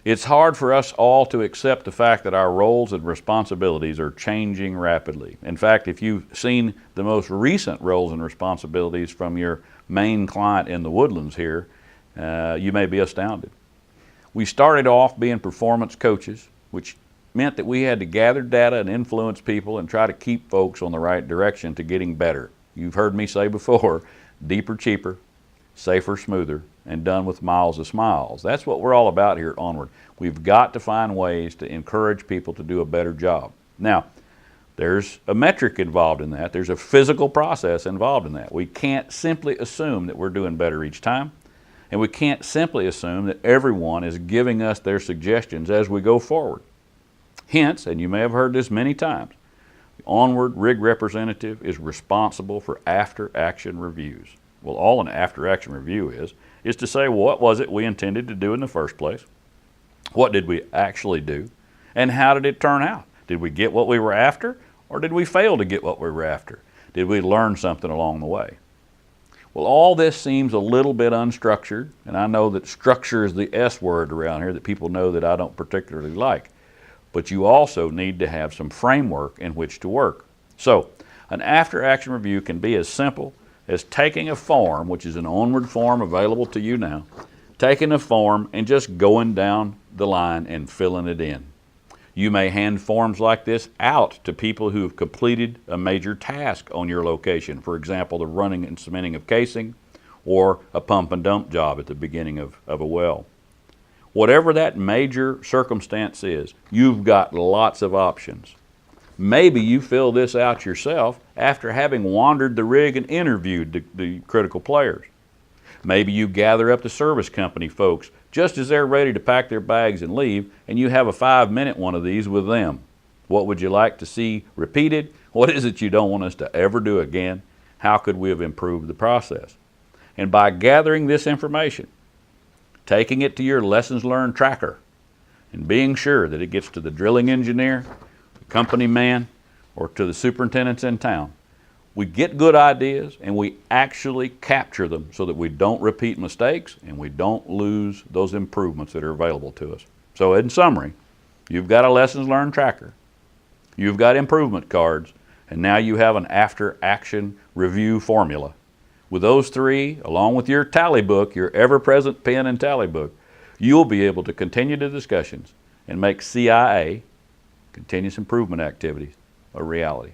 It's hard for us all to accept the fact that our roles and responsibilities are changing rapidly. In fact, if you've seen the most recent roles and responsibilities from your main client in the Woodlands here, you may be astounded. We started off being performance coaches, which meant that we had to gather data and influence people and try to keep folks on the right direction to getting better. You've heard me say before, deeper, cheaper, safer, smoother, and done with miles of smiles. That's what we're all about here at Onward. We've got to find ways to encourage people to do a better job. Now, there's a metric involved in that. There's a physical process involved in that. We can't simply assume that we're doing better each time, and we can't simply assume that everyone is giving us their suggestions as we go forward. Hence, and you may have heard this many times, the Onward Rig Representative is responsible for after-action reviews. Well, all an after-action review is to say, what was it we intended to do in the first place? What did we actually do? And how did it turn out? Did we get what we were after, or did we fail to get what we were after? Did we learn something along the way? Well, all this seems a little bit unstructured, and I know that structure is the S word around here that people know that I don't particularly like. But you also need to have some framework in which to work. So, an after-action review can be as simple as taking a form, which is an Onward form available to you now, taking a form and just going down the line and filling it in. You may hand forms like this out to people who have completed a major task on your location, for example, the running and cementing of casing or a pump and dump job at the beginning of a well. Whatever that major circumstance is, you've got lots of options. Maybe you fill this out yourself after having wandered the rig and interviewed the critical players. Maybe you gather up the service company folks just as they're ready to pack their bags and leave, and you have a 5-minute one of these with them. What would you like to see repeated? What is it you don't want us to ever do again? How could we have improved the process? And by gathering this information, taking it to your lessons learned tracker, and being sure that it gets to the drilling engineer, company man, or to the superintendents in town, we get good ideas and we actually capture them so that we don't repeat mistakes and we don't lose those improvements that are available to us. So in summary, you've got a lessons learned tracker, you've got improvement cards, and now you have an after-action review formula. With those three, along with your tally book, your ever-present pen and tally book, you'll be able to continue the discussions and make CIA, continuous improvement activities, a reality.